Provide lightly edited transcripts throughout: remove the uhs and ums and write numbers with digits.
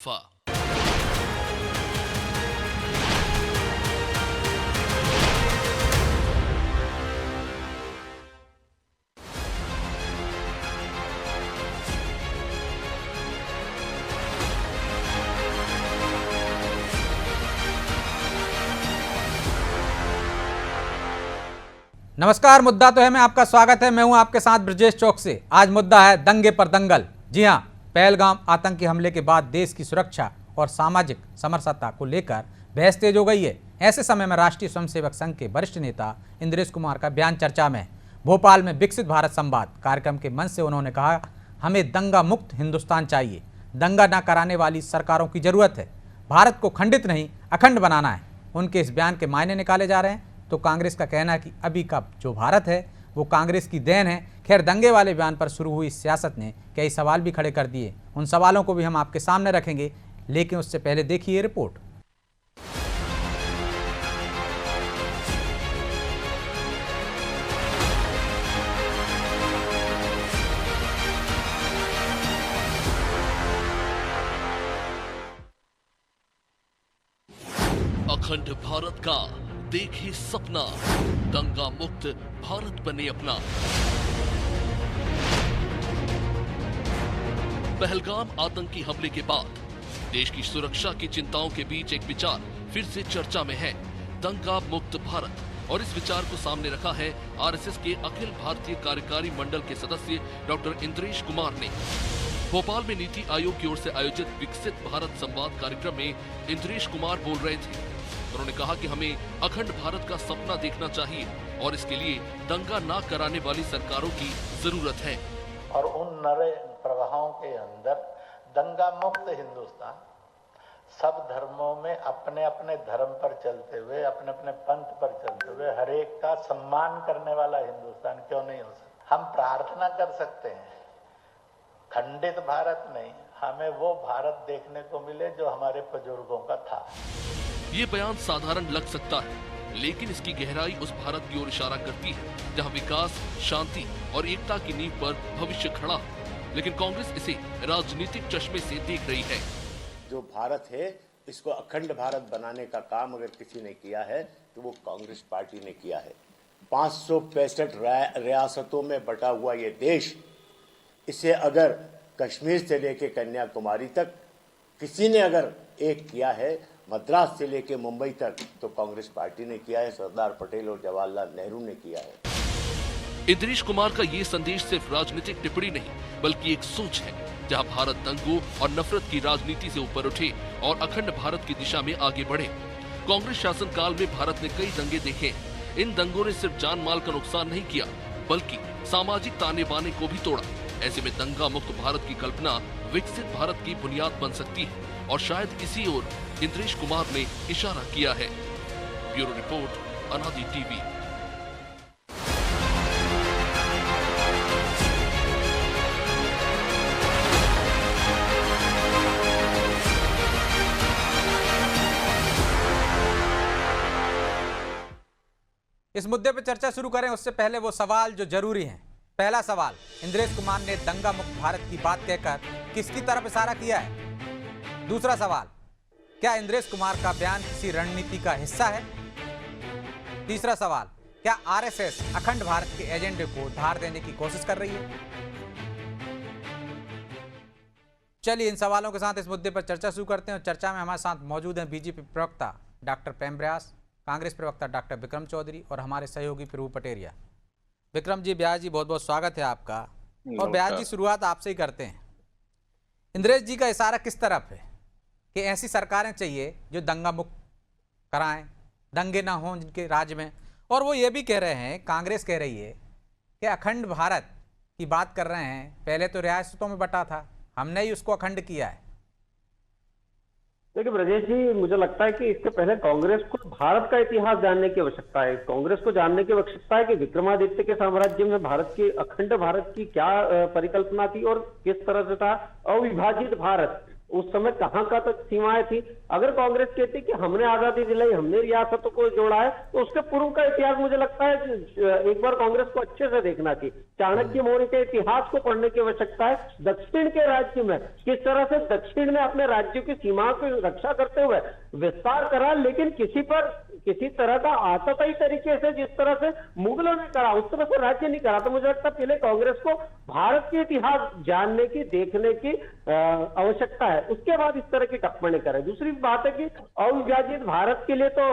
फा नमस्कार। मुद्दा तो है में आपका स्वागत है। मैं हूं आपके साथ ब्रजेश चौक से। आज मुद्दा है दंगे पर दंगल। जी हां, पहलगाम आतंकी हमले के बाद देश की सुरक्षा और सामाजिक समरसता को लेकर बहस तेज हो गई है। ऐसे समय में राष्ट्रीय स्वयंसेवक संघ के वरिष्ठ नेता इंद्रेश कुमार का बयान चर्चा में है। भोपाल में विकसित भारत संवाद कार्यक्रम के मंच से उन्होंने कहा, हमें दंगा मुक्त हिंदुस्तान चाहिए, दंगा न कराने वाली सरकारों की जरूरत है, भारत को खंडित नहीं अखंड बनाना है। उनके इस बयान के मायने निकाले जा रहे हैं तो कांग्रेस का कहना है कि अभी का जो भारत है वो कांग्रेस की देन है। खैर, दंगे वाले बयान पर शुरू हुई सियासत ने कई सवाल भी खड़े कर दिए। उन सवालों को भी हम आपके सामने रखेंगे, लेकिन उससे पहले देखिए ये रिपोर्ट। अखंड भारत का देखिए सपना, दंगा मुक्त भारत बने अपना। पहलगाम आतंकी हमले के बाद देश की सुरक्षा की चिंताओं के बीच एक विचार फिर से चर्चा में है, दंगा मुक्त भारत। और इस विचार को सामने रखा है आरएसएस के अखिल भारतीय कार्यकारी मंडल के सदस्य डॉक्टर इंद्रेश कुमार ने। भोपाल में नीति आयोग की ओर से आयोजित विकसित भारत संवाद कार्यक्रम में इंद्रेश कुमार बोल रहे थे। उन्होंने कहा कि हमें अखंड भारत का सपना देखना चाहिए और इसके लिए दंगा ना कराने वाली सरकारों की जरूरत है। और उन नरे प्रवाहों के अंदर दंगा मुक्त हिंदुस्तान, सब धर्मों में अपने अपने धर्म पर चलते हुए, अपने अपने पंथ पर चलते हुए हर एक का सम्मान करने वाला हिंदुस्तान क्यों नहीं हो सकता। हम प्रार्थना कर सकते हैं, खंडित भारत नहीं, हमें वो भारत देखने को मिले जो हमारे बुजुर्गों का था। ये बयान साधारण लग सकता है, लेकिन इसकी गहराई उस भारत की ओर इशारा करती है जहां विकास, शांति और एकता की नींव पर भविष्य खड़ा है। लेकिन कांग्रेस इसे राजनीतिक चश्मे से देख रही है। जो भारत है इसको अखंड भारत बनाने का काम अगर किसी ने किया है तो वो कांग्रेस पार्टी ने किया है। 565 रियासतों में बटा हुआ ये देश, इसे अगर कश्मीर से लेकर कन्याकुमारी तक किसी ने अगर एक किया है, मद्रास से लेकर मुंबई तक, तो कांग्रेस पार्टी ने किया है, सरदार पटेल और जवाहरलाल नेहरू ने किया है। इंद्रेश कुमार का ये संदेश सिर्फ राजनीतिक टिप्पणी नहीं बल्कि एक सोच है, जहां भारत दंगों और नफरत की राजनीति से ऊपर उठे और अखंड भारत की दिशा में आगे बढ़े। कांग्रेस शासन काल में भारत ने कई दंगे देखे। इन दंगों ने सिर्फ जान माल का नुकसान नहीं किया बल्कि सामाजिक ताने बाने को भी तोड़ा। ऐसे में दंगा मुक्त भारत की कल्पना विकसित भारत की बुनियाद बन सकती है और शायद इसी ओर इंद्रेश कुमार ने इशारा किया है। ब्यूरो रिपोर्ट, अनादि टीवी। इस मुद्दे पर चर्चा शुरू करें उससे पहले वो सवाल जो जरूरी हैं। पहला सवाल, इंद्रेश कुमार ने दंगा मुक्त भारत की बात कहकर किसकी तरफ इशारा किया है? दूसरा सवाल, क्या इंद्रेश कुमार का बयान किसी रणनीति का हिस्सा है? तीसरा सवाल, क्या आरएसएस अखंड भारत के एजेंडे को धार देने की कोशिश कर रही है? चलिए इन सवालों के साथ इस मुद्दे पर चर्चा शुरू करते हैं। और चर्चा में हमारे साथ मौजूद हैं बीजेपी प्रवक्ता डॉक्टर प्रेम व्यास, कांग्रेस प्रवक्ता डॉक्टर विक्रम चौधरी और हमारे सहयोगी प्रभु पटेरिया। विक्रम जी, व्यास जी, बहुत बहुत स्वागत है आपका। और व्यास जी, शुरुआत आपसे ही करते हैं। इंद्रेश जी का इशारा किस तरफ है कि ऐसी सरकारें चाहिए जो दंगा मुक्त कराएं, दंगे ना हों जिनके राज्य में। और वो ये भी कह रहे हैं, कांग्रेस कह रही है कि अखंड भारत की बात कर रहे हैं। पहले तो रियासतों में बटा था, हमने ही उसको अखंड किया है। देखिए ब्रजेश जी, मुझे लगता है कि इससे पहले कांग्रेस को भारत का इतिहास जानने की आवश्यकता है। कांग्रेस को जानने की आवश्यकता है कि विक्रमादित्य के साम्राज्य में भारत की, अखंड भारत की क्या परिकल्पना थी और किस तरह से था अविभाजित भारत। उस समय कहाँ का तक सीमाएं थी। अगर कांग्रेस कहती कि हमने आजादी दिलाई, हमने रियासतों को जोड़ा है, तो उसके पूर्व का इतिहास मुझे लगता है एक बार कांग्रेस को अच्छे से देखना चाहिए। चाणक्य मौर्य के इतिहास को पढ़ने की आवश्यकता है। दक्षिण के राज्य में किस तरह से दक्षिण ने अपने राज्यों की सीमाओं की रक्षा करते हुए विस्तार करा, लेकिन किसी तरह का आतताई तरीके से, जिस तरह से मुगलों ने करा, उस तरह से राज्य नहीं करा। तो मुझे लगता है पहले कांग्रेस को भारत के इतिहास जानने की, देखने की आवश्यकता है, उसके बाद इस तरह की टिप्पणी करें। दूसरी बात है कि अविभाजित भारत के लिए तो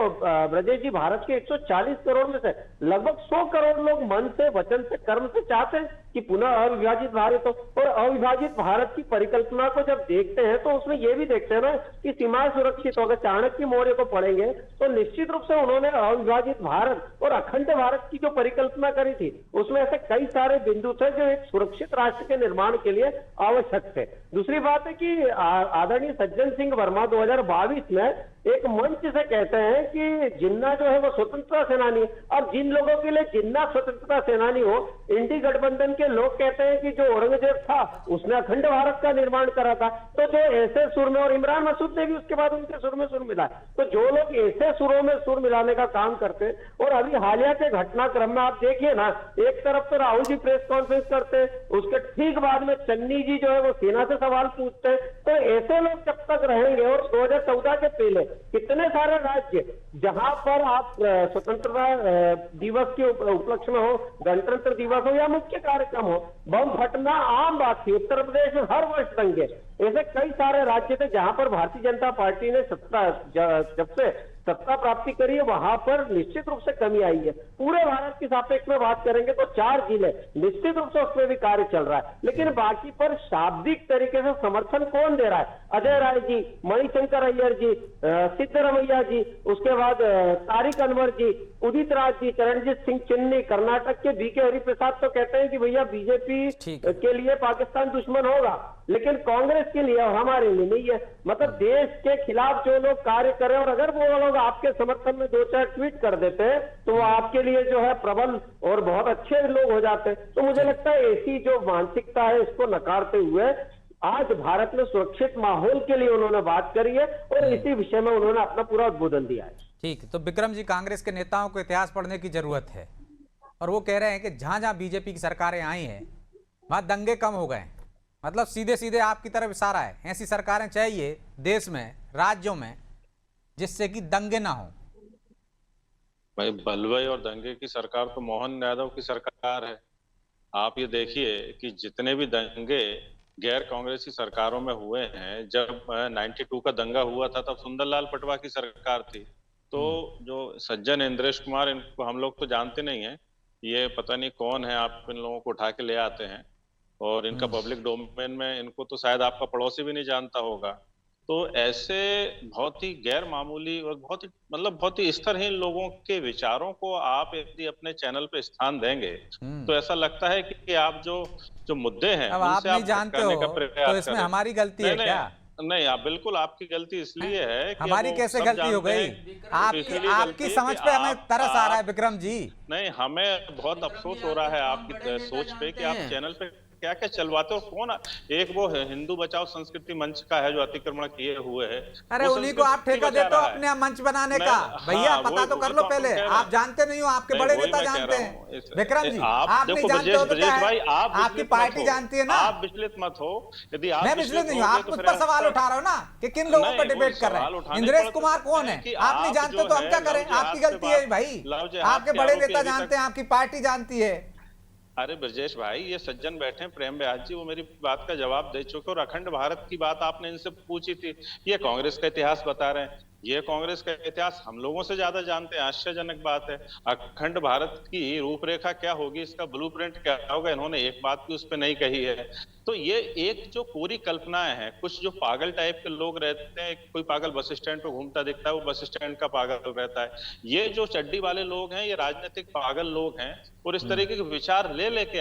ब्रजेश जी, भारत के 140 करोड़ में से लगभग 100 करोड़ लोग मन से, वचन से, कर्म से चाहते हैं कि पुनः अविभाजित भारत हो। और अविभाजित भारत की परिकल्पना को जब देखते हैं तो उसमें यह भी देखते हैं ना कि सीमाएं सुरक्षित हो। अगर चाणक्य मौर्य को पढ़ेंगे तो निश्चित रूप से उन्होंने अविभाजित भारत और अखंड भारत की जो परिकल्पना करी थी, उसमें ऐसे कई सारे बिंदु थे जो एक सुरक्षित राष्ट्र के निर्माण के लिए आवश्यक थे। दूसरी बात है कि आदरणीय सज्जन सिंह वर्मा 2022 में एक मंच से कहते हैं कि जिन्ना जो है वो स्वतंत्रता सेनानी है। अब जिन लोगों के लिए जिन्ना स्वतंत्रता सेनानी हो, इंडी गठबंधन के लोग कहते हैं कि जो औरंगजेब था उसने अखंड भारत का निर्माण करा था, तो जो ऐसे सुर में, और इमरान मसूद ने भी उसके बाद उनके सुर में सुर मिला, तो जो लोग ऐसे सुरों में सुर मिलाने का काम करते हैं, और अभी हालिया के घटनाक्रम में आप देखिए ना, एक तरफ तो राहुल जी प्रेस कॉन्फ्रेंस करते हैं, उसके ठीक बाद में चन्नी जी जो है वो सेना से सवाल पूछते हैं। तो ऐसे लोग जब तक रहेंगे, और 2014 के पहले कितने सारे राज्य जहां पर आप स्वतंत्रता दिवस के उपलक्ष्य में हो, गणतंत्र दिवस हो या मुख्य कार्यक्रम हो, बम फटना आम बात थी। उत्तर प्रदेश में हर वर्ष दंगे, ऐसे कई सारे राज्य थे जहां पर भारतीय जनता पार्टी ने जब से सत्ता प्राप्ति करी है, वहां पर निश्चित रूप से कमी आई है। पूरे भारत की सापेक्ष में बात करेंगे तो 4 जिले निश्चित रूप से उसमें भी कार्य चल रहा है, लेकिन बाकी पर शाब्दिक तरीके से समर्थन कौन दे रहा है? अजय राय जी, मणिशंकर अय्यर जी, सिद्धरमैया जी, उसके बाद तारिक अनवर जी, उदित राज जी, चरणजीत सिंह चिन्नी, कर्नाटक के बीके हरिप्रसाद तो कहते हैं कि भैया बीजेपी के लिए पाकिस्तान दुश्मन होगा, लेकिन कांग्रेस के लिए और हमारे लिए नहीं है। मतलब देश के खिलाफ जो लोग कार्य करें, और अगर वो लोग आपके समर्थन में 2-4 ट्वीट कर देते हैं तो वो आपके लिए जो है प्रबल और बहुत अच्छे लोग हो जाते हैं। तो मुझे लगता है ऐसी जो मानसिकता है, इसको नकारते हुए आज भारत में सुरक्षित माहौल के लिए उन्होंने बात करी है, और इसी विषय में उन्होंने अपना पूरा उद्बोधन दिया है। ठीक, तो विक्रम जी, कांग्रेस के नेताओं को इतिहास पढ़ने की जरूरत है, और वो कह रहे हैं कि जहां जहां बीजेपी की सरकारें आई हैं वहां दंगे कम हो गए। मतलब सीधे सीधे आपकी तरफ इशारा है, ऐसी सरकारें चाहिए देश में, राज्यों में, जिससे कि दंगे ना हो। भाई, बलवई और दंगे की सरकार तो मोहन यादव की सरकार है। आप ये देखिए कि जितने भी दंगे गैर कांग्रेसी सरकारों में हुए हैं, जब 92 का दंगा हुआ था तब सुंदरलाल पटवा की सरकार थी। तो जो सज्जन इंद्रेश कुमार, इनको हम लोग तो जानते नहीं है, ये पता नहीं कौन है, आप इन लोगों को उठा के ले आते हैं, और इनका पब्लिक डोमेन में इनको तो शायद आपका पड़ोसी भी नहीं जानता होगा। तो ऐसे बहुत ही गैर मामूली और बहुत ही स्तरहीन लोगों के विचारों को आप यदि अपने चैनल पे स्थान देंगे तो ऐसा लगता है कि आप जो मुद्दे हैं अब आप नहीं जानते हो तो इसमें हमारी गलती है क्या? नहीं, आप बिल्कुल, आपकी गलती इसलिए है कि हमारी कैसे गलती हो गई? आपकी समझ पे हमें तरस आ रहा है विक्रम जी। नहीं, हमें बहुत अफसोस हो रहा है आपकी सोच पे कि आप चैनल पे क्या क्या चलवाते हो। कौन एक वो हिंदू बचाओ संस्कृति मंच का है जो अतिक्रमण किए हुए है। अरे उन्हीं को आप ठेका देते हो अपने मंच बनाने का। भैया पता तो कर लो पहले, आप जानते नहीं हो, आपके बड़े नेता जानते हैं। विक्रम जी, आप नहीं जानते हो तो क्या है? आपकी पार्टी जानती है ना। आप विचलित मत हो। यदि आप मैं विचलित नहीं हूँ, आप मुझ पर सवाल उठा रहे हो ना कि किन लोगों पर डिबेट कर रहे हैं। इंद्रेश कुमार कौन है? आप नहीं जानते तो हम क्या करें? आपकी गलती है भाई, आपके बड़े नेता जानते हैं, आपकी पार्टी जानती है। अरे ब्रजेश भाई, ये सज्जन बैठे हैं प्रेम व्यास जी, वो मेरी बात का जवाब दे चुके, और अखंड भारत की बात आपने इनसे पूछी थी। ये कांग्रेस का इतिहास बता रहे हैं, ये कांग्रेस का इतिहास हम लोगों से ज्यादा जानते हैं। आश्चर्यजनक बात है। अखंड भारत की रूपरेखा क्या होगी, इसका ब्लूप्रिंट क्या होगा, इन्होंने एक बात भी उस पर नहीं कही है। तो ये एक जो पूरी कल्पनाएं हैं, कुछ जो पागल टाइप के लोग रहते हैं, कोई पागल बस स्टैंड पे घूमता दिखता है, वो बस स्टैंड का पागल रहता है। ये जो चड्डी वाले लोग हैं, ये राजनीतिक पागल लोग हैं, और इस तरीके के विचार लेके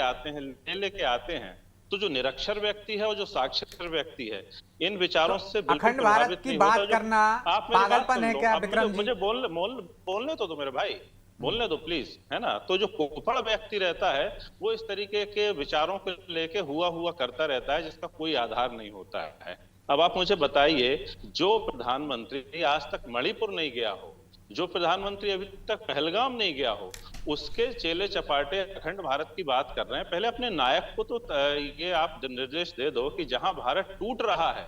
आते हैं। तो जो निरक्षर व्यक्ति है और जो साक्षर व्यक्ति है, इन विचारों से अखंड भारत की बात करना पागलपन है क्या विक्रम जी? मुझे बोलने तो मेरे भाई, बोलने दो प्लीज, है ना। तो जो कोपड़ व्यक्ति रहता है वो इस तरीके के विचारों को लेके हुआ करता रहता है, जिसका कोई आधार नहीं होता है। अब आप मुझे बताइए, जो प्रधानमंत्री आज तक मणिपुर नहीं गया हो, जो प्रधानमंत्री अभी तक पहलगाम नहीं गया हो, उसके चेले चपाटे अखंड भारत की बात कर रहे हैं। पहले अपने नायक को तो ये आप निर्देश दे दो कि जहां भारत टूट रहा है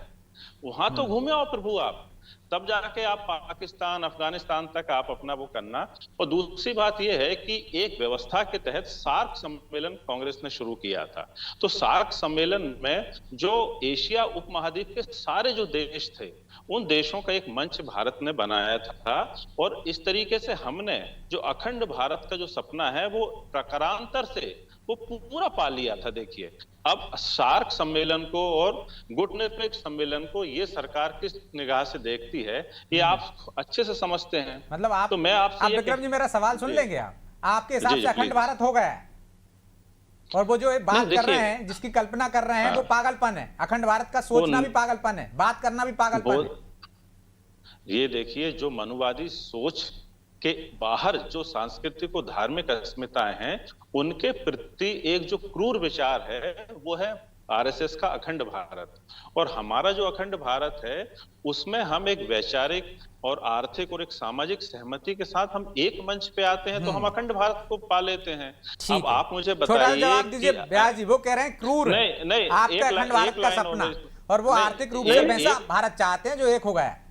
वहां तो घूमे आओ प्रभु आप, तब जाके आप पाकिस्तान अफगानिस्तान तक आप अपना वो करना। और दूसरी बात यह है कि एक व्यवस्था के तहत सार्क सम्मेलन कांग्रेस ने शुरू किया था। तो सार्क सम्मेलन में जो एशिया उपमहाद्वीप के सारे जो देश थे, उन देशों का एक मंच भारत ने बनाया था। और इस तरीके से हमने जो अखंड भारत का जो सपना है वो प्रकारांतर से वो पूरा पा लिया था। देखिए, अब सार्क सम्मेलन को और गुटनिरपेक्ष सम्मेलन को ये सरकार किस निगाह से देखती है, ये आप अच्छे से समझते हैं। मतलब आप, तो मैं आपसे विक्रम जी मेरा सवाल सुन लेंगे आपके हिसाब जी, से अखंड प्लीज। भारत हो गया है, और वो जो बात कर देखिए, रहे हैं, जिसकी कल्पना कर रहे हैं, वो पागलपन है। अखंड भारत का सोचना भी पागलपन है, बात करना भी पागलपन है। ये देखिए, जो मनुवादी सोच के बाहर जो सांस्कृतिक और धार्मिक अस्मिताएं हैं, उनके प्रति एक जो क्रूर विचार है वो है आरएसएस का अखंड भारत। और हमारा जो अखंड भारत है उसमें हम एक वैचारिक और आर्थिक और एक सामाजिक सहमति के साथ हम एक मंच पे आते हैं, तो हम अखंड भारत को पा लेते हैं। अब आप मुझे बताइए, जवाब दीजिए ब्यास जी, वो कह रहे हैं क्रूर नहीं, आपका अखंड भारत का सपना, और वो आर्थिक रूप से वैसा भारत चाहते हैं जो एक हो गया है।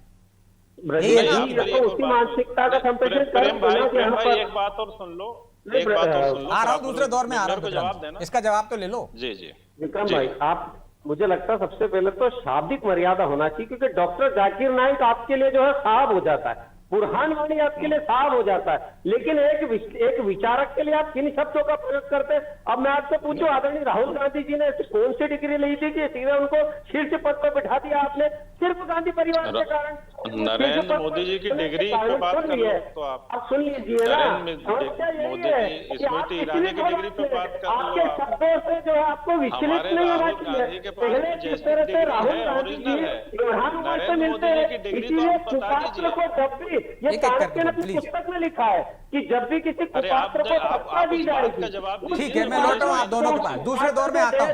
उसी मानसिकता का संप्रेषण प्रेम भाई, एक बात और सुन लो, एक बात और सुन लो। आ रहा हूँ, दूसरे दौर में आ रहा हूँ, जवाब देना, इसका जवाब तो ले लो। जी जी विक्रम भाई, आप, मुझे लगता है सबसे पहले तो शाब्दिक मर्यादा होना चाहिए, क्योंकि डॉक्टर जाकिर नाइक आपके लिए जो है साहब हो जाता है, बुरहान वानी आपके लिए साहब हो जाता है, लेकिन एक विचारक के लिए आप किन शब्दों का प्रयोग करते हैं। अब मैं आपसे पूछूं, आदरणीय राहुल गांधी जी ने ऐसी कौन सी डिग्री ली थी कि सीधे उनको शीर्ष पद पर बिठा दिया आपने, सिर्फ गांधी परिवार के कारण? नरेंद्र मोदी जी की डिग्री पे बात कर लो तो आप सुन लीजिए ना, समस्या यही है कि स्मृति ईरानी की डिग्री पे बात कर लो। आपके शब्दों से जो है आपको विचलित नहीं होना चाहिए। पहले जिस तरह से राहुल गांधी जी प्रधानमंत्री से मिलते हैं, इसीलिए कुपात्र को जब भी, ये चाणक्य ने अपनी पुस्तक में लिखा है कि जब भी किसी कुपात्र को सत्ता दी जाएगी। ठीक है, मैं लौट रहा हूँ आप दोनों के पास, दूसरे दौर में आता हूँ।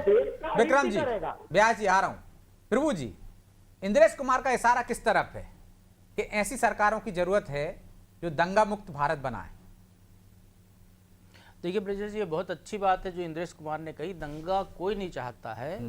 विक्रम जी, व्यास जी आ रहा हूँ। प्रभु जी, इंद्रेश कुमार का इशारा किस तरफ है कि ऐसी सरकारों की जरूरत है जो दंगा मुक्त भारत बनाए? देखिए ब्रजेश जी, ये बहुत अच्छी बात है जो इंद्रेश कुमार ने कही। दंगा कोई नहीं चाहता है।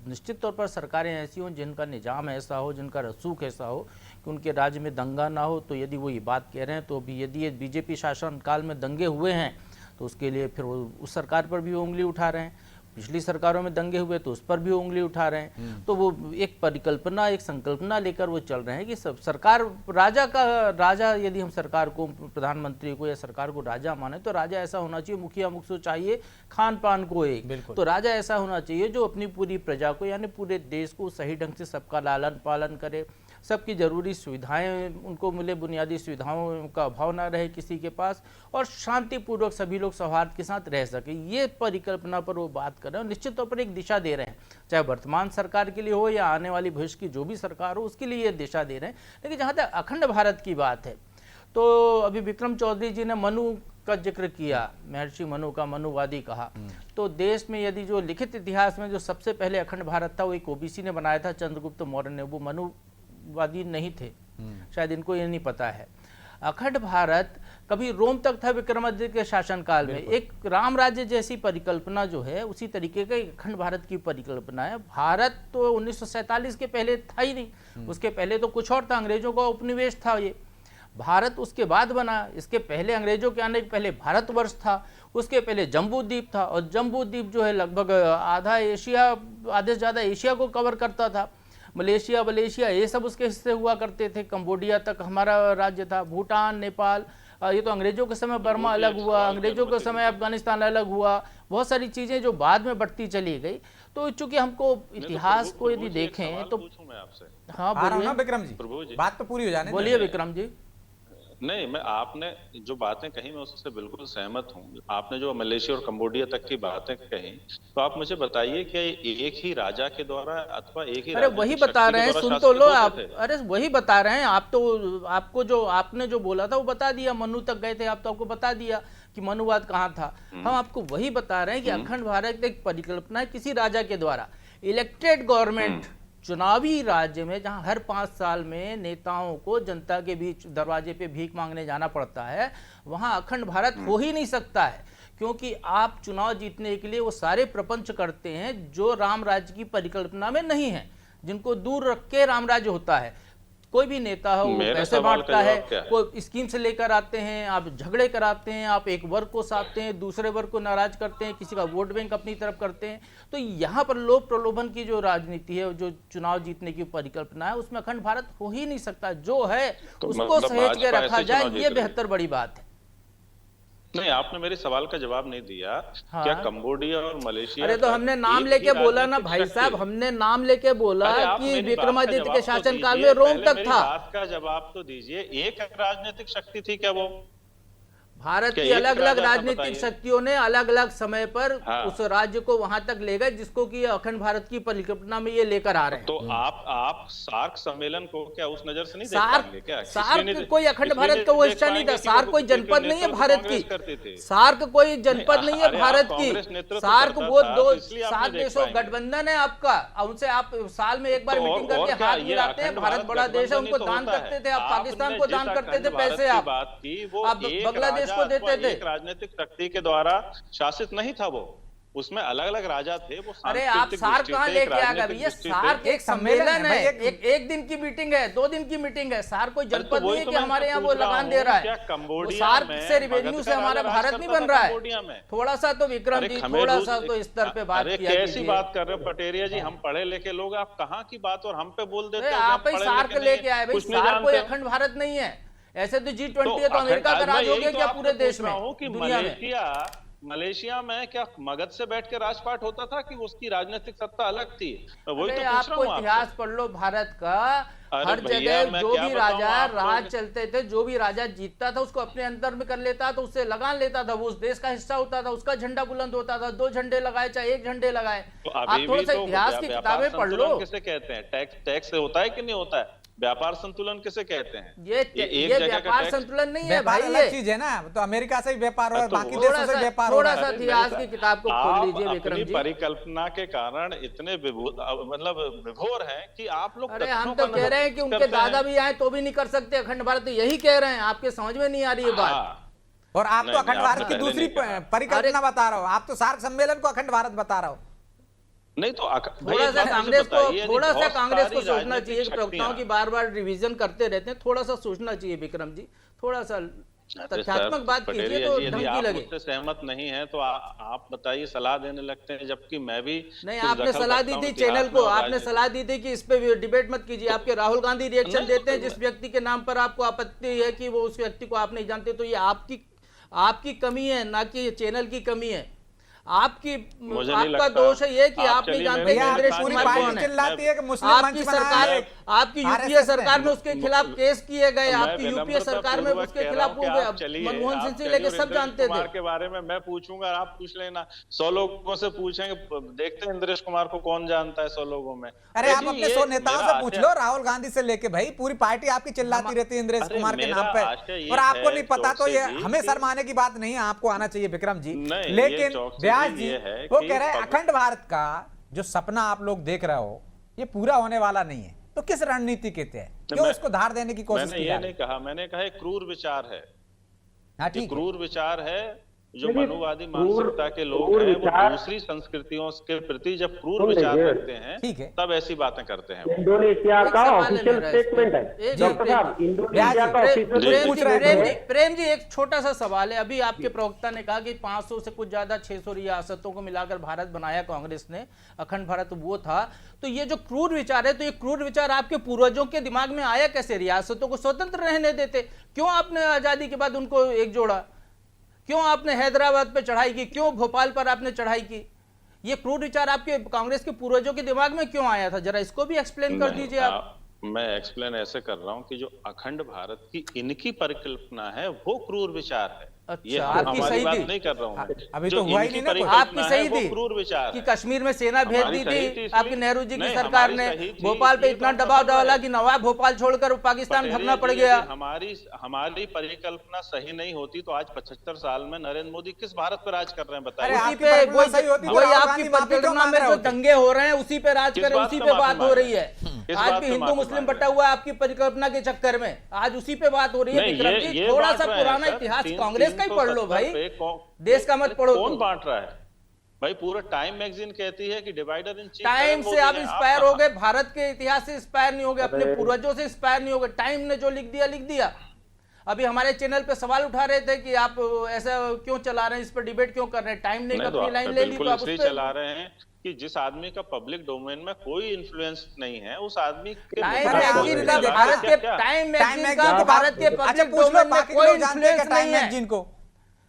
निश्चित तौर पर सरकारें ऐसी हों जिनका निजाम ऐसा हो, जिनका रसूख ऐसा हो कि उनके राज्य में दंगा ना हो। तो यदि वो ये बात कह रहे हैं, तो अभी यदि ये बीजेपी शासन काल में दंगे हुए हैं तो उसके लिए फिर वो उस सरकार पर भी उंगली उठा रहे हैं। पिछली सरकारों में दंगे हुए तो उस पर भी उंगली उठा रहे हैं। तो वो एक परिकल्पना, एक संकल्पना लेकर वो चल रहे हैं कि सब सरकार राजा यदि हम सरकार को, प्रधानमंत्री को या सरकार को राजा माने, तो राजा ऐसा होना चाहिए, मुखिया मुख चाहिए, खान पान को एक, तो राजा ऐसा होना चाहिए जो अपनी पूरी प्रजा को, यानी पूरे देश को सही ढंग से सबका लालन पालन करे, सबकी जरूरी सुविधाएं उनको मिले, बुनियादी सुविधाओं का अभाव ना रहे किसी के पास, और शांतिपूर्वक सभी लोग सौहार्द के साथ रह सके। ये परिकल्पना पर वो बात कर रहे हैं, निश्चित तौर पर एक दिशा दे रहे हैं, चाहे वर्तमान सरकार के लिए हो या आने वाली भविष्य की जो भी सरकार हो उसके लिए ये दिशा दे रहे हैं। लेकिन जहाँ तक अखंड भारत की बात है, तो अभी विक्रम चौधरी जी ने मनु का जिक्र किया, महर्षि मनु का, मनुवादी कहा। तो देश में यदि जो लिखित इतिहास में जो सबसे पहले अखंड भारत था वो एक ओबीसी ने बनाया था, चंद्रगुप्त मौर्य ने। वो मनुवादी नहीं थे, शायद इनको ये नहीं पता है। अखंड भारत कभी रोम तक था विक्रमादित्य के शासनकाल में। एक राम राज्य जैसी परिकल्पना जो है उसी तरीके का अखंड भारत की परिकल्पना है। भारत तो 1947 के पहले था ही नहीं, उसके पहले तो कुछ और था, अंग्रेजों का उपनिवेश था ये। भारत उसके बाद बना, इसके पहले अंग्रेजों के आने के पहले भारतवर्ष था, उसके पहले जम्बू द्वीप था, और जम्बू द्वीप जो है लगभग आधा एशिया, आधे से ज़्यादा एशिया को कवर करता था। मलेशिया ये सब उसके हिस्से हुआ करते थे। कंबोडिया तक हमारा राज्य था, भूटान, नेपाल, ये तो अंग्रेजों के समय बर्मा अलग हुआ, अंग्रेजों के समय अफगानिस्तान अलग हुआ, बहुत सारी चीज़ें जो बाद में बढ़ती चली गई। तो चूंकि हमको इतिहास को यदि देखें तो हाँ बोलिए विक्रम जी, बात तो पूरी हो जाने, बोलिए विक्रम जी। नहीं, मैं आपने जो बातें कही मैं उससे बिल्कुल सहमत हूँ। आपने जो मलेशिया और कंबोडिया तक की बातें कही, तो आप मुझे बताइए कि एक ही राजा के द्वारा अथवा एक ही, अरे वही बता रहे हैं, सुन तो लो आप, अरे वही बता रहे हैं आप। तो आपको जो आपने जो बोला था वो बता दिया, मनु तक गए थे आप, तो आपको बता दिया कि मनुवाद कहाँ था। हम आपको वही बता रहे हैं कि अखंड भारत एक परिकल्पना है किसी राजा के द्वारा, इलेक्टेड गवर्नमेंट चुनावी राज्य में जहां हर 5 साल में नेताओं को जनता के बीच दरवाजे पे भीख मांगने जाना पड़ता है, वहां अखंड भारत हो ही नहीं सकता है। क्योंकि आप चुनाव जीतने के लिए वो सारे प्रपंच करते हैं जो राम राज्य की परिकल्पना में नहीं है, जिनको दूर रख के राम राज्य होता है। कोई भी नेता हो पैसे बांटता है, कोई स्कीम से लेकर आते हैं, आप झगड़े कराते हैं, आप एक वर्ग को साधते हैं, दूसरे वर्ग को नाराज करते हैं, किसी का वोट बैंक अपनी तरफ करते हैं। तो यहाँ पर लोभ प्रलोभन की जो राजनीति है, जो चुनाव जीतने की परिकल्पना है, उसमें अखंड भारत हो ही नहीं सकता। जो है उसको सहेज के रखा जाए, ये बेहतर बड़ी बात है। नहीं, आपने मेरे सवाल का जवाब नहीं दिया। हाँ। क्या कंबोडिया और मलेशिया? अरे तो हमने नाम लेके बोला ना भाई साहब, हमने नाम लेके बोला कि विक्रमादित्य के शासनकाल में रोम तक था। बात का जवाब तो दीजिए। एक राजनीतिक शक्ति थी क्या वो? भारत की अलग अलग राजनीतिक शक्तियों ने अलग अलग समय पर उस राज्य को वहां तक ले गए जिसको कि अखंड भारत की परिकल्पना में ये लेकर आ रहे हैं। तो आप सार्क सम्मेलन को क्या उस नजर से नहीं देख पाएंगे क्या? सार्क कोई अखंड भारत का वो हिस्सा नहीं था। सार्क कोई जनपद नहीं है भारत की। सार्क कोई जनपद नहीं है भारत की। सार्क वो 7 देशों गठबंधन है आपका, उनसे आप साल में एक बार मीटिंग करके हाथ मिलाते हैं। भारत बड़ा देश है, उनको दान करते थे आप, पाकिस्तान को दान करते थे पैसे आप बांग्लादेश को देते थे। एक राजनीतिक शक्ति के द्वारा शासित नहीं था वो, उसमें अलग अलग राजा थे। वो अरे आप सार्क कहाँ लेके आ गए? ये सार्क एक सम्मेलन है, एक दिन की मीटिंग है, 2 दिन की मीटिंग है। सार्क कोई जनपद नहीं है कि हमारे यहाँ वो लगान दे रहा है। सार्क से रिवेन्यू से हमारा भारत नहीं बन रहा है। थोड़ा सा तो विक्रम जी, थोड़ा सा तो इस स्तर पे बात किया। कैसी बात कर रहे हो पटेरिया जी? हम पढ़े लिखे लोग, आप कहाँ की बात और हम पे बोल देते हैं? आप ही सार्क लेके आए भाई। सार्क कोई अखंड भारत नहीं है। ऐसे तो G20 है तो अमेरिका का राज हो गया क्या पूरे देश में, दुनिया में? मलेशिया में क्या मगध से बैठ के राजपाट होता था कि उसकी राजनीतिक सत्ता अलग थी? वही तो आपको इतिहास पढ़ लो भारत का। हर जगह जो भी राजा राज चलते थे, जो भी राजा जीतता था उसको अपने अंदर में कर लेता था, उससे लगान लेता था, वो उस देश का हिस्सा होता था, उसका झंडा बुलंद होता था। 2 झंडे लगाए चाहे 1 झंडे लगाए। आप थोड़ा सा इतिहास की किताबें पढ़ लो। किसे कहते हैं? टैक्स होता है कि नहीं होता है? व्यापार संतुलन किसे कहते हैं? ये व्यापार संतुलन नहीं है भाई, अलग चीज है ना। तो अमेरिका से भी व्यापार और बाकी देशों से व्यापार हो रहा है। थोड़ा सा इतिहास की किताब को खोल लीजिए विक्रम जी। परिकल्पना के कारण इतने विभोर हैं कि आप लोग। अरे हम तो कह रहे हैं कि उनके दादा भी आए तो भी नहीं कर सकते अखंड भारत, यही कह रहे हैं। आपके समझ में नहीं आ रही है बात। और आप तो अखंड भारत की दूसरी परिकल्पना बता रहे हो। आप तो सार्क सम्मेलन को अखंड भारत बता रहे हो। नहीं तो थोड़ा सा कांग्रेस को सोचना चाहिए। प्रवक्ताओं की बार-बार रिवीजन करते रहते हैं, थोड़ा सा सोचना चाहिए विक्रम जी। थोड़ा सा तथ्यात्मक बात कीजिए तो ढंग की लगे। मुझसे सहमत नहीं है तो आप बताइए, सलाह देने लगते हैं, जबकि मैं भी नहीं। आपने सलाह दी थी चैनल को, आपने सलाह दी थी कि इस पे डिबेट मत कीजिए। आपके राहुल गांधी रिएक्शन देते हैं जिस व्यक्ति के नाम पर आपको आपत्ति है कि वो उस व्यक्ति को आप नहीं जानते, तो ये आपकी कमी है, ना कि चैनल की कमी है। आपका दोष है ये कि आप नहीं जानते इंद्रेश कुमार कौन है। आपकी सरकार, आपकी यूपीए सरकार में उसके खिलाफ केस किए गए, आपकी यूपीए सरकार में उसके खिलाफ मनमोहन सिंह से लेकर सब जानते थे। के बारे में मैं पूछूंगा, आप पूछ लेना। 100 लोगों से पूछेंगे, देखते हैं इंद्रेश कुमार को कौन जानता है 100 लोगों में। अरे आप अपने 100 नेताओं से पूछ लो, राहुल गांधी से लेके भाई पूरी पार्टी आपकी चिल्लाती रहती है इंद्रेश कुमार के नाम पे, और आपको नहीं पता। तो ये हमें शर्माने की बात नहीं है, आपको आना चाहिए विक्रम जी। लेकिन जी वो कह रहे हैं अखंड भारत का जो सपना आप लोग देख रहे हो ये पूरा होने वाला नहीं है, तो किस रणनीति के तहत क्यों इसको धार देने की कोशिश की? मैंने ये नहीं कहा, मैंने कहा एक क्रूर विचार है। क्रूर विचार है जो मनुवादी मानसिकता के लोग हैं, वो दूसरी संस्कृतियों के प्रति जब क्रूर विचार रखते हैं तब ऐसी बातें करते हैं। इंडोनेशिया का ऑफिशियल स्टेटमेंट है डॉक्टर साहब। इंडोनेशिया का प्रेम जी एक छोटा सा सवाल है। अभी आपके प्रवक्ता ने कहा कि 500 से कुछ ज्यादा 600 रियासतों को मिलाकर भारत बनाया कांग्रेस ने, अखंड भारत वो था। तो ये जो क्रूर विचार है, तो ये क्रूर विचार आपके पूर्वजों के दिमाग में आया कैसे? रियासतों को स्वतंत्र रहने देते, क्यों आपने आजादी के बाद उनको एक जोड़ा? क्यों आपने हैदराबाद पे चढ़ाई की? क्यों भोपाल पर आपने चढ़ाई की? ये क्रूर विचार आपके कांग्रेस के पूर्वजों के दिमाग में क्यों आया था? जरा इसको भी एक्सप्लेन कर दीजिए आप। मैं एक्सप्लेन ऐसे कर रहा हूं कि जो अखंड भारत की इनकी परिकल्पना है वो क्रूर विचार है। ये अच्छा, आपकी हमारी सही बात थी। नहीं कर रहा हूँ मैं। अभी जो तो हुआ ही इनकी नहीं ना कोई। परिकल्पना आपकी सही है, वो थी क्रूर विचार कि है। कश्मीर में सेना भेज हमारी दी सही थी थी इसलिए- आपकी नेहरू जी की नहीं, सरकार हमारी ने, सही थी, भोपाल पे ये तो इतना हम दबाव समझ रहे डाला हैं। कि नवाब भोपाल छोड़कर पाकिस्तान पटेरिया भागना पड़ जी, गया। यदि हमारी परिकल्पना सही नहीं होती तो आज 75 साल में नरेंद्र मोदी किस भारत पर राज कर रहे हैं, अरे बताइए। आपकी उसी पे परिकल्पना सही होती तो वही राहुल आपकी गांधी माफी क्यों परिकल्पना मांग में रहे जो होते? दंगे हो रहे हैं उसी पे राज किस करें, बात उसी पे पे माफी बात हो मांग रही है। किस आज बात भी पे हिंदू माफी मुस्लिम मांग बटा हुआ है आपकी परिकल्पना के चक्कर में, आज उसी पे बात हो रही है। नहीं, विक्रम जी ये थोड़ा बांट सा रहे हैं, पुराना सर। इतिहास तीन- कांग्रेस का ही पढ़ लो 370 भाई, पे देश का मत पढ़ो। कौन बांट रहा है भाई? पूरा टाइम मैगजीन कहती है कि डिवाइडर इन चीफ टाइम से आप इंस्पायर हो गए, भारत के इतिहास से इंस्पायर नहीं हो गए, अपने पूर्वजों से इंस्पायर नहीं हो गए। टाइम ने जो लिख दिया। अभी हमारे चैनल पे सवाल उठा रहे थे कि आप ऐसा क्यों चला रहे हैं, इस पर डिबेट क्यों कर रहे हैं। टाइम ने अपनी लाइन ले ली बिल्कुल तो आप इसलिए उस पे चला रहे हैं कि जिस आदमी का पब्लिक डोमेन में कोई इन्फ्लुएंस नहीं है, उस आदमी के टाइम अरे मुताबिक मैगजीन मैगजीन का का चला भारत क्या- के क्या? टाइम टाइम मैगजीन का भारत के अच्छा पब्लिक पूछ लो डोमेन में बाकी कोई लोग जानते हैं इन्फ्लुएंस टाइम नहीं है। मैगजीन को?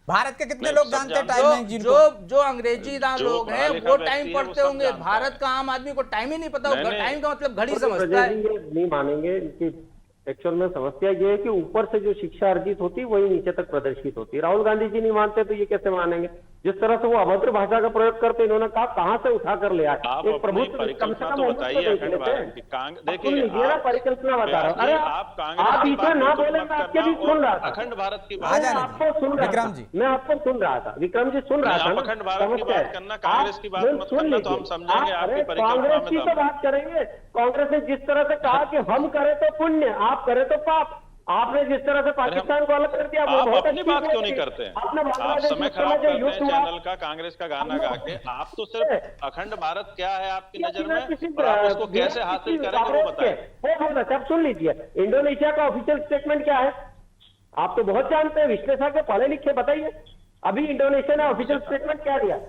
भारत के कितने नहीं, लोग सब जानते हैं जानते टाइम जो मैगजीन को? जो अंग्रेजी दान जो लोग हैं पढ़ा वो लिखा टाइम व्यक्ति है, वो पढ़ते सब होंगे। जानता भारत है। का आम आदमी को टाइम ही नहीं पता होगा। नहीं, टाइम का मतलब घड़ी तो समझता प्रजा है। जी ये नहीं मानेंगे कि एक्चुअल में समस्या ये है कि ऊपर से जो शिक्षा अर्जित होती है वही नीचे तक प्रदर्शित होती है। राहुल गांधी जी नहीं मानते तो ये कैसे मानेंगे? जिस तरह से वो अभद्र भाषा का प्रयोग करते, इन्होंने कहा कहाँ से उठा कर ले आए। आप एक अपनी प्रभुत्व परिकल्पना कम तो से कम बताइए उम्र तो अखंड देख भारत लेते की। हैं। देखिए सुनिए ना, परिकल्पना बता रहा हूँ। अरे आप कांग्रेस आप की बीच बात में ना बिल्कुल बोले, मत मैं आपके करना भी सुन रहा और था। अखंड भारत की आ बात जाने आपको सुन रहा विक्रम था। जी। मैं आपको सुन रहा था, विक्रम जी सुन रहा नहीं, था आप ना? अखंड भारत की समझते बात हैं। करना, कांग्रेस की बात आप मत सुन करना, तो हम लीजिए। समझेंगे आप- आपकी अरे परिकल्पना कांग्रेस में की दम तो है। बात करेंगे। कांग्रेस ने जिस तरह से कहा कि हम करें तो पुण्य, आप करें तो पाप। आपने जिस तरह से पाकिस्तान को अलग कर दिया, वो आप बहुत अपनी अच्छी बात क्यों बात नहीं थी। करते हैं? आपने आप बांग्लादेश समय में खराब जो करते हैं युद्ध हुआ, चैनल का, कांग्रेस का गाना गा के। आप तो सिर्फ अखंड भारत क्या है आपकी नजर में और आप उसको कैसे हासिल करेंगे वो बताएं। बहुत अच्छा, अब सुन लीजिए। इंडोनेशिया का ऑफिशियल स्टेटमेंट क्या है? आप तो बहुत जानते हैं, विश्लेषण के पढ़े लिखे, बताइए। अभी इंडोनेशिया ने ऑफिशियल स्टेटमेंट क्या दिया?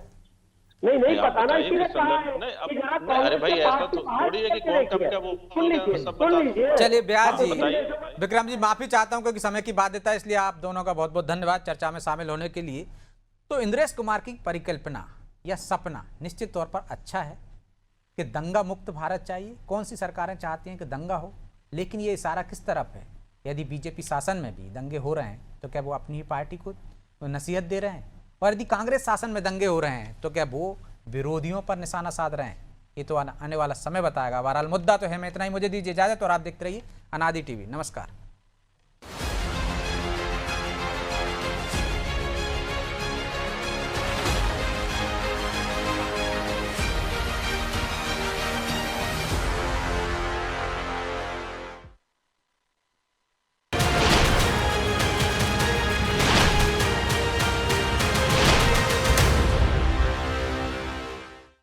नहीं आप पता ना, बताइए इसीलिए कि कहा है नहीं, अब- कि जरा नहीं, अरे कांग्रेस भाई, के ऐसा पास तो से बाहर थोड़ी है कि करके कौन कब देखिए। क्या वो सुन बोल गया, लीजिए, सब सुन बता दो। लीजिए। चलिए ब्यास जी, बताइए। विक्रम जी माफी चाहता हूं क्योंकि समय की बाध्यता है, इसलिए आप दोनों का बहुत बहुत धन्यवाद चर्चा में शामिल होने के लिए। तो इंद्रेश कुमार की परिकल्पना या सपना निश्चित तौर पर अच्छा है कि दंगा मुक्त भारत चाहिए। कौन सी सरकारें चाहती हैं कि दंगा हो, लेकिन ये इशारा किस तरफ है? यदि बीजेपी शासन में भी दंगे हो रहे हैं तो क्या वो अपनी ही पार्टी को नसीहत दे रहे हैं? और यदि कांग्रेस शासन में दंगे हो रहे हैं तो क्या वो विरोधियों पर निशाना साध रहे हैं? ये तो आने वाला समय बताएगा। बहरहाल मुद्दा तो है। मैं इतना ही, मुझे दीजिए इजाजत और आप देखते रहिए अनादि टीवी। नमस्कार।